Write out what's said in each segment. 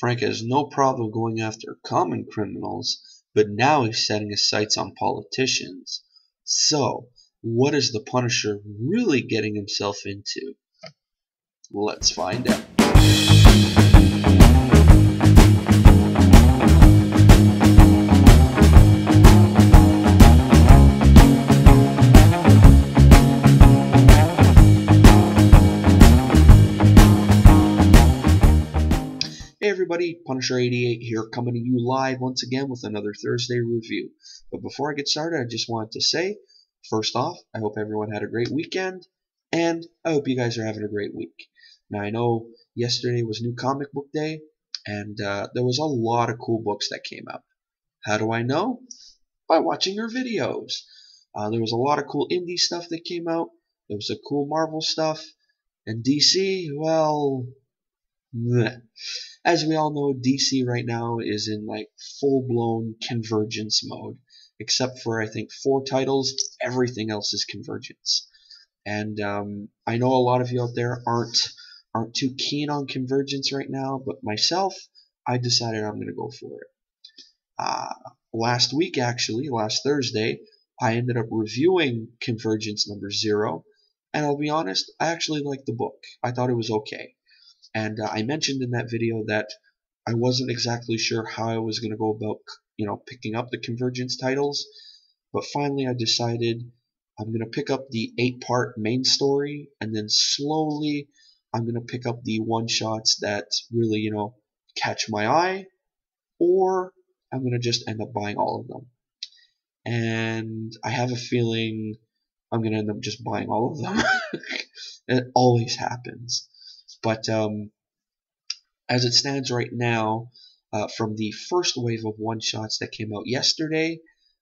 Frank has no problem going after common criminals, but now he's setting his sights on politicians. So, what is the Punisher really getting himself into? Let's find out. Hey everybody, Punisher88 here, coming to you live once again with another Thursday review. But before I get started, I just wanted to say, first off, I hope everyone had a great weekend, and I hope you guys are having a great week. Now I know yesterday was New Comic Book Day, and there was a lot of cool books that came out. How do I know? By watching your videos. There was a lot of cool indie stuff that came out. There was a cool Marvel stuff, and DC, well, bleh. As we all know, DC right now is in like full-blown convergence mode. Except for, I think, 4 titles, everything else is convergence. And I know a lot of you out there aren't too keen on convergence right now, but myself, I decided I'm going to go for it. Last week, actually, last Thursday, I ended up reviewing Convergence number 0, and I'll be honest, I actually liked the book. I thought it was okay. And I mentioned in that video that I wasn't exactly sure how I was going to go about, picking up the Convergence titles. But finally I decided I'm going to pick up the 8-part main story, and then slowly I'm going to pick up the one-shots that really, catch my eye, or I'm going to just end up buying all of them. And I have a feeling I'm going to end up just buying all of them. It always happens. But as it stands right now, from the first wave of one-shots that came out yesterday,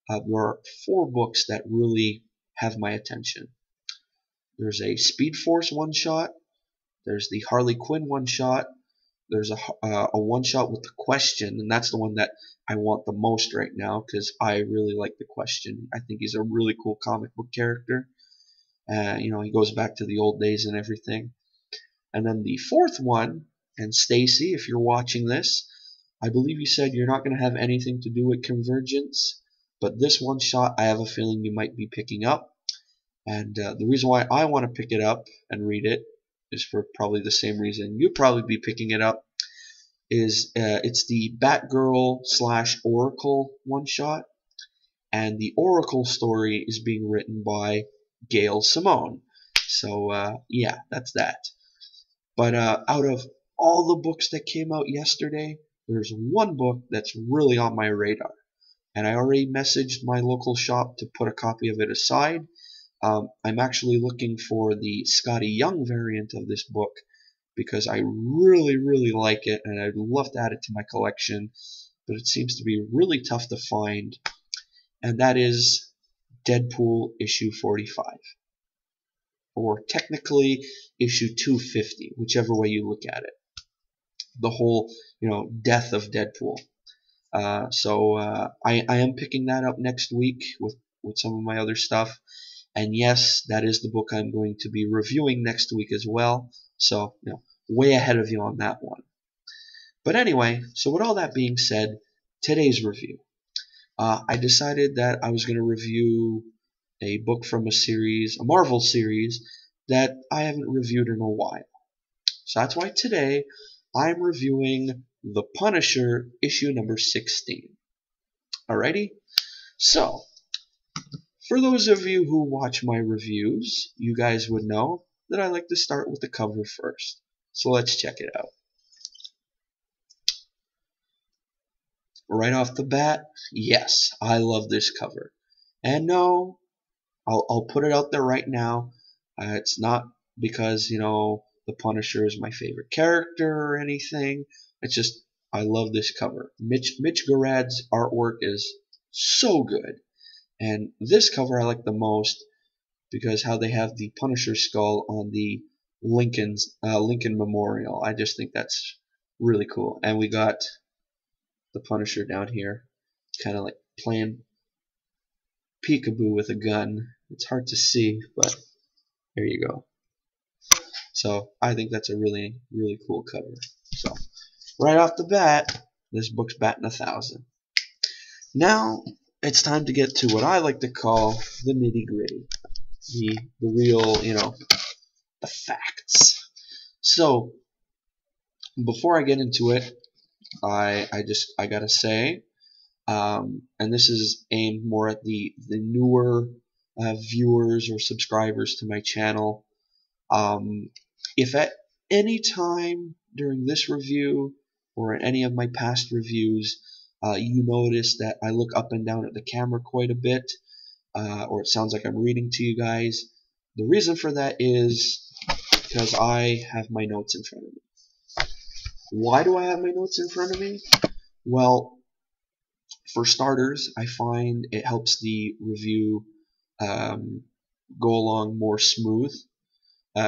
there are 4 books that really have my attention. There's a Speed Force one-shot, there's the Harley Quinn one-shot, there's a one-shot with the Question, and that's the one that I want the most right now because I really like the Question. I think he's a really cool comic book character. He goes back to the old days and everything. And then the 4th one, and Stacy, if you're watching this, I believe you said you're not going to have anything to do with Convergence, but this one shot I have a feeling you might be picking up. And the reason why I want to pick it up and read it is for probably the same reason you'd probably be picking it up, is it's the Batgirl / Oracle one shot, and the Oracle story is being written by Gail Simone. So yeah, that's that. But out of all the books that came out yesterday, there's one book that's really on my radar. And I already messaged my local shop to put a copy of it aside. I'm actually looking for the Scotty Young variant of this book because I really, really like it, and I'd love to add it to my collection, but it seems to be really tough to find. And that is Deadpool issue 45. Or technically issue 250, whichever way you look at it. The whole, death of Deadpool. So I am picking that up next week with some of my other stuff. And yes, that is the book I'm going to be reviewing next week as well. So, way ahead of you on that one. But anyway, so with all that being said, today's review. I decided that I was going to review a book from a Marvel series that I haven't reviewed in a while. So that's why today I'm reviewing The Punisher issue number 16. Alrighty? So, for those of you who watch my reviews, you guys would know that I like to start with the cover first. So let's check it out. Right off the bat, yes, I love this cover. And no, I'll put it out there right now. It's not because, the Punisher is my favorite character or anything. It's just, I love this cover. Mitch Gerads' artwork is so good. And this cover I like the most because how they have the Punisher skull on the Lincoln Memorial. I just think that's really cool. And we got the Punisher down here, kind of like playing peekaboo with a gun. It's hard to see, but there you go. So I think that's a really, really cool cover. So right off the bat, this book's batting 1,000. Now it's time to get to what I like to call the nitty gritty, the real, the facts. So before I get into it, I gotta say, and this is aimed more at the newer viewers or subscribers to my channel. If at any time during this review or in any of my past reviews you notice that I look up and down at the camera quite a bit, or it sounds like I'm reading to you guys, the reason for that is because I have my notes in front of me. Why do I have my notes in front of me? Well, for starters, I find it helps the review go along more smooth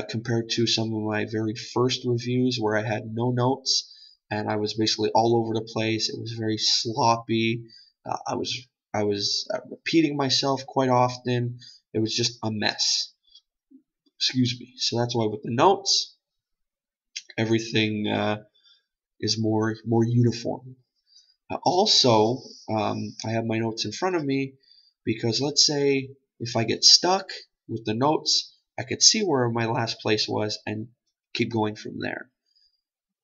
compared to some of my very first reviews where I had no notes and I was basically all over the place. It was very sloppy. I was repeating myself quite often. It was just a mess. Excuse me. So that's why with the notes, everything is more uniform. Also, I have my notes in front of me because let's say if I get stuck with the notes, I could see where my last place was and keep going from there.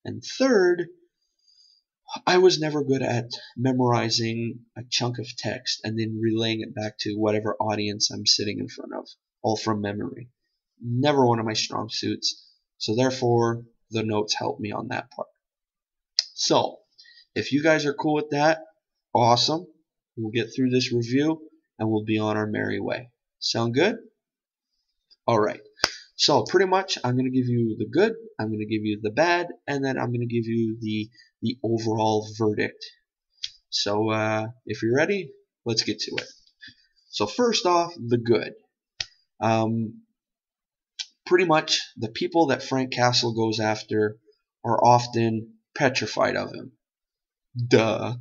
And third, I was never good at memorizing a chunk of text and then relaying it back to whatever audience I'm sitting in front of, all from memory. Never one of my strong suits, so therefore the notes help me on that part. So, if you guys are cool with that, awesome. We'll get through this review and we'll be on our merry way. Sound good? Alright. So pretty much I'm going to give you the good, I'm going to give you the bad, and then I'm going to give you the overall verdict. So if you're ready, let's get to it. So first off, the good. Pretty much the people that Frank Castle goes after are often petrified of him. Duh.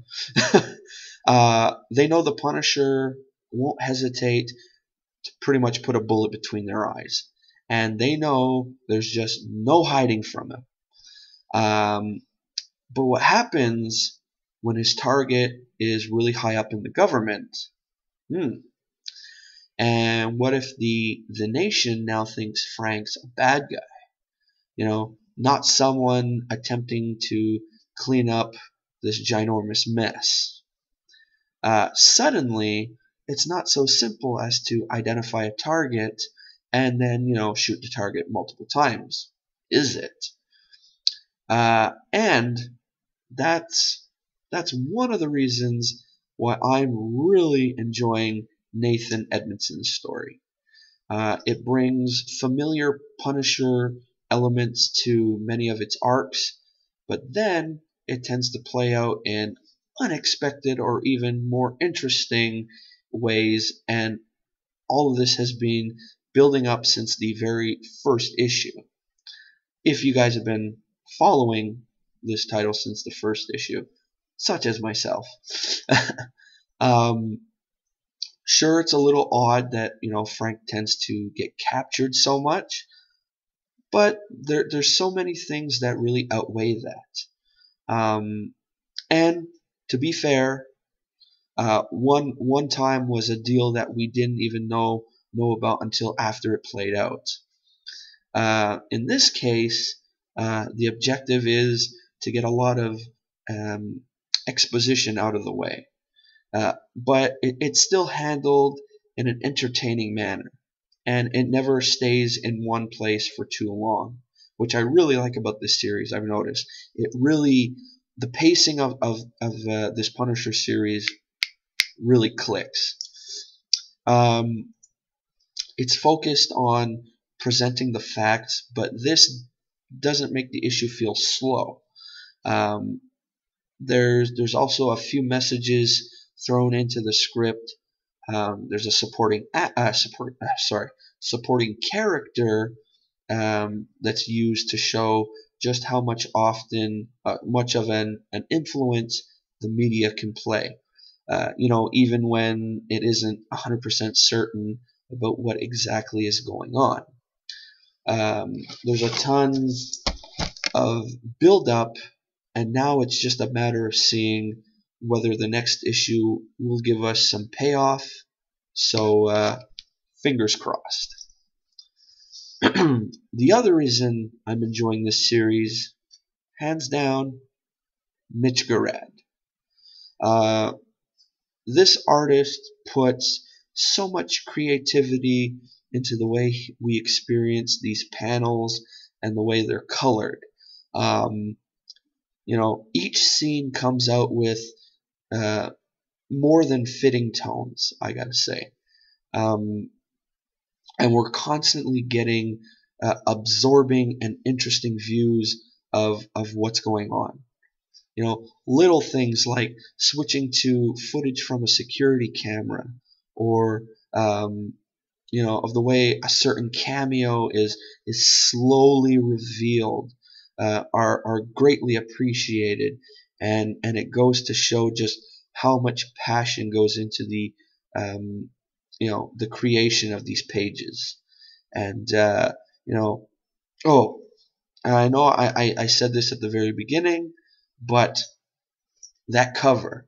They know the Punisher won't hesitate to pretty much put a bullet between their eyes. And they know there's just no hiding from him. But what happens when his target is really high up in the government? And what if the nation now thinks Frank's a bad guy? Not someone attempting to clean up this ginormous mess. Suddenly, it's not so simple as to identify a target and then, shoot the target multiple times, is it? And that's one of the reasons why I'm really enjoying Nathan Edmondson's story. It brings familiar Punisher elements to many of its arcs, but then it tends to play out in unexpected or even more interesting ways, and all of this has been building up since the very first issue. If you guys have been following this title since the first issue, such as myself. Sure, it's a little odd that Frank tends to get captured so much, but there's so many things that really outweigh that. And to be fair, one time was a deal that we didn't even know about until after it played out. In this case, the objective is to get a lot of exposition out of the way, but it's still handled in an entertaining manner, and it never stays in one place for too long, which I really like about this series. I've noticed the pacing of this Punisher series really clicks. It's focused on presenting the facts, but this doesn't make the issue feel slow. There's also a few messages thrown into the script. There's a supporting character that's used to show just how much of an influence the media can play. Even when it isn't 100% certain about what exactly is going on. There's a ton of build-up And now it's just a matter of seeing whether the next issue will give us some payoff. So fingers crossed. The other reason I'm enjoying this series, hands down, Mitch Garad. This artist puts so much creativity into the way we experience these panels and the way they're colored. Um, each scene comes out with more than fitting tones, I gotta say. And we're constantly getting absorbing and interesting views of what's going on. Little things like switching to footage from a security camera, or of the way a certain cameo is slowly revealed, are greatly appreciated, and it goes to show just how much passion goes into the creation of these pages. And oh, I know I said this at the very beginning, but that cover,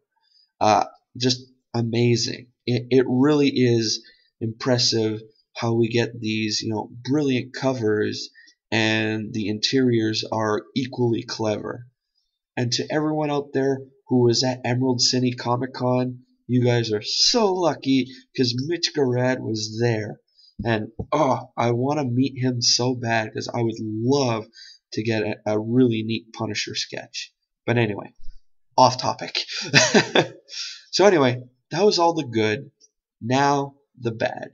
just amazing. It really is impressive how we get these brilliant covers and the interiors are equally clever. And to everyone out there who was at Emerald City Comic Con, you guys are so lucky because Mitch Garad was there. And I want to meet him so bad because I would love to get a really neat Punisher sketch. But anyway, off topic. So anyway, that was all the good. Now the bad.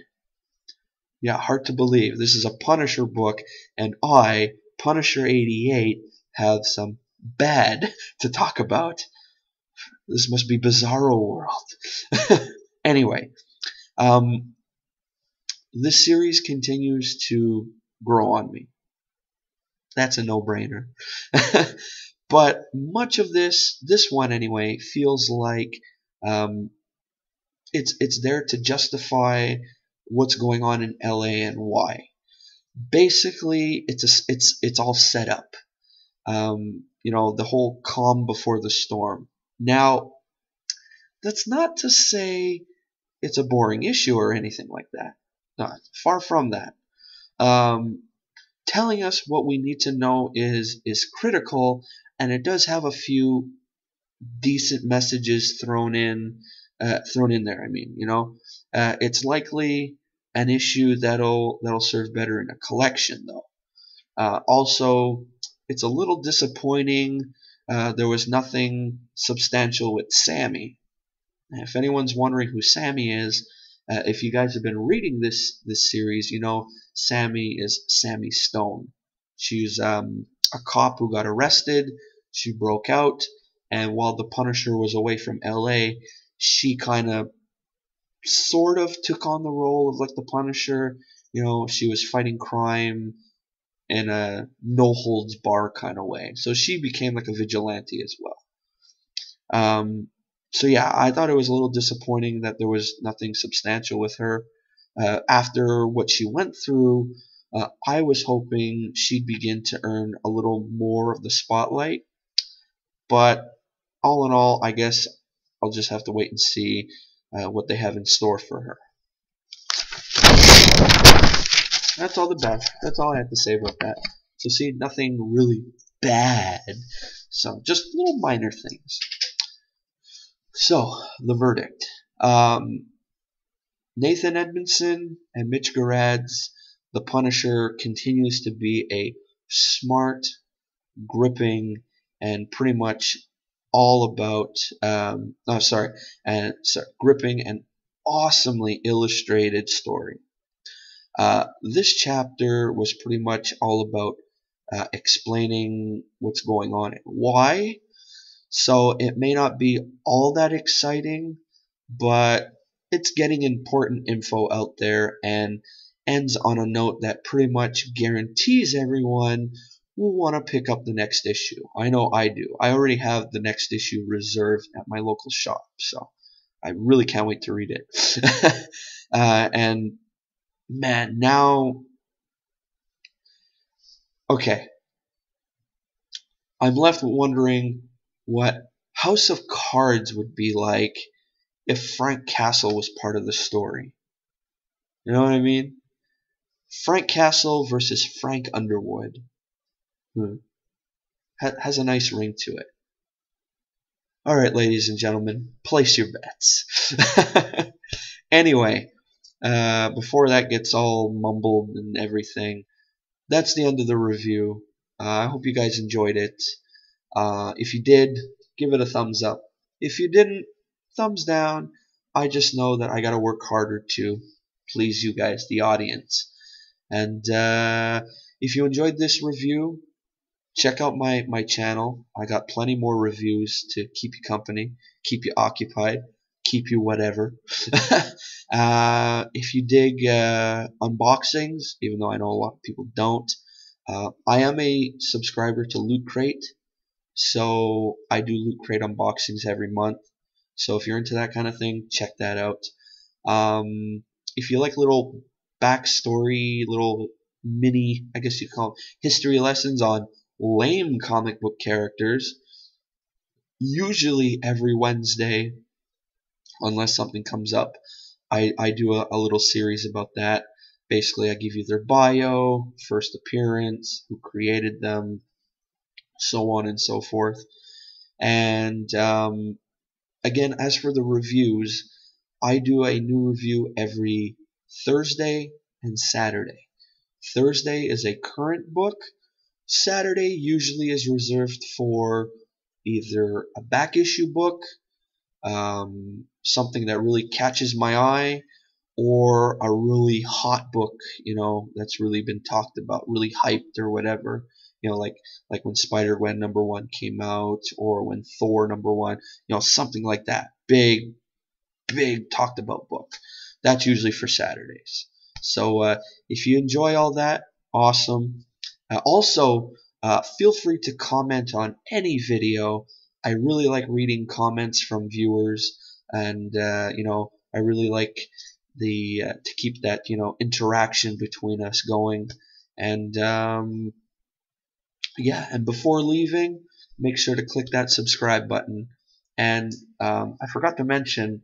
Yeah, hard to believe. This is a Punisher book, and I, Punisher 88, have some bad to talk about. This must be Bizarro World. Anyway, this series continues to grow on me. That's a no-brainer. But much of this one anyway, feels like it's there to justify what's going on in LA and why. Basically, it's all set up. The whole calm before the storm. Now, that's not to say it's a boring issue or anything like that. No, far from that. Telling us what we need to know is critical, and it does have a few decent messages thrown in there. I mean, it's likely an issue that'll serve better in a collection, though. Also, it's a little disappointing. There was nothing substantial with Sammy. If anyone's wondering who Sammy is, if you guys have been reading this series, Sammy is Sammy Stone. She's a cop who got arrested. She broke out, and while the Punisher was away from LA, she kind of sort of took on the role of like the Punisher. She was fighting crime in a no holds bar kind of way. So she became like a vigilante as well. So yeah, I thought it was a little disappointing that there was nothing substantial with her. After what she went through, I was hoping she'd begin to earn a little more of the spotlight. But all in all, I guess I'll just have to wait and see what they have in store for her. That's all the best. That's all I have to say about that. So see, nothing really bad. So just little minor things. So, the verdict. Nathan Edmondson and Mitch Garad's The Punisher continues to be a smart, gripping, and pretty much all about gripping and awesomely illustrated story. This chapter was pretty much all about explaining what's going on and why. So it may not be all that exciting, but it's getting important info out there and ends on a note that pretty much guarantees everyone will want to pick up the next issue. I know I do. I already have the next issue reserved at my local shop, so I really can't wait to read it. And man, now, okay. I'm left wondering what House of Cards would be like if Frank Castle was part of the story. You know what I mean? Frank Castle versus Frank Underwood. Has a nice ring to it. Alright, ladies and gentlemen, place your bets. Anyway, before that gets all mumbled and everything, that's the end of the review. I hope you guys enjoyed it. If you did, give it a thumbs up. If you didn't, thumbs down. I just know that I gotta work harder to please you guys, the audience. And if you enjoyed this review, check out my channel. I got plenty more reviews to keep you company, keep you occupied, keep you whatever. If you dig unboxings, even though I know a lot of people don't, I am a subscriber to Loot Crate, so I do Loot Crate unboxings every month. So if you're into that kind of thing, check that out. If you like little backstory, little mini, I guess you call them, history lessons on lame comic book characters, usually every Wednesday, unless something comes up, I do a little series about that. Basically, I give you their bio, first appearance, who created them, so on and so forth. And again, as for the reviews, I do a new review every Thursday and Saturday. Thursday is a current book. Saturday usually is reserved for either a back issue book, something that really catches my eye, or a really hot book, that's really been talked about, really hyped or whatever. Like when Spider-Gwen #1 came out, or when Thor #1, something like that. Big talked about book. That's usually for Saturdays. So if you enjoy all that, awesome. Also, feel free to comment on any video. I really like reading comments from viewers, and I really like the to keep that interaction between us going. And yeah, and before leaving, make sure to click that subscribe button. And I forgot to mention,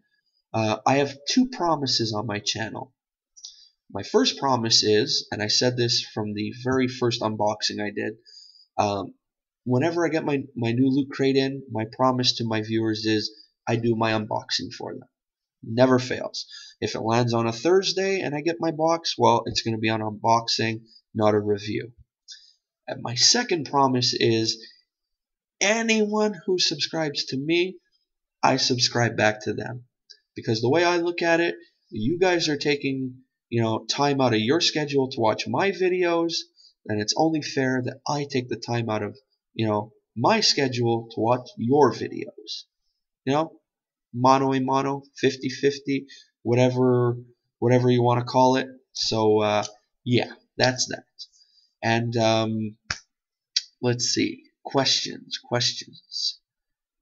I have 2 promises on my channel. My first promise is, and I said this from the very first unboxing I did, whenever I get my new Loot Crate in, my promise to my viewers is I do my unboxing for them. Never fails. If it lands on a Thursday and I get my box, well, it's going to be an unboxing, not a review. And my second promise is anyone who subscribes to me, I subscribe back to them. Because the way I look at it, you guys are taking time out of your schedule to watch my videos, and it's only fair that I take the time out of my schedule to watch your videos. Mano a mano, 50-50, whatever you want to call it. So yeah, that's that. And let's see, questions.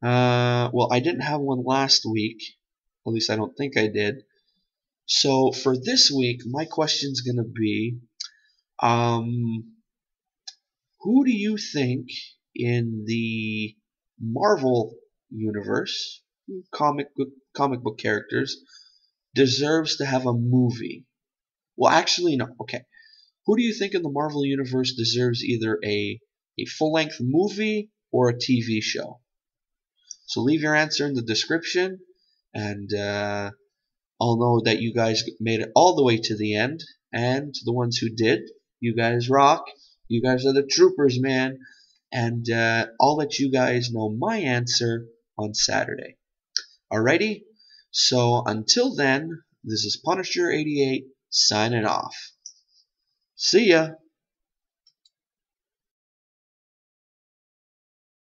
Well, I didn't have one last week. At least I don't think I did. So for this week, my question's going to be, who do you think in the Marvel universe, comic book characters, deserves to have a movie? Well, actually, no. Okay. Who do you think in the Marvel universe deserves either a full-length movie or a TV show? So leave your answer in the description, and I'll know that you guys made it all the way to the end. And to the ones who did, you guys rock. You guys are the troopers, man. And I'll let you guys know my answer on Saturday. Alrighty? So until then, this is Punisher 88 signing off. See ya!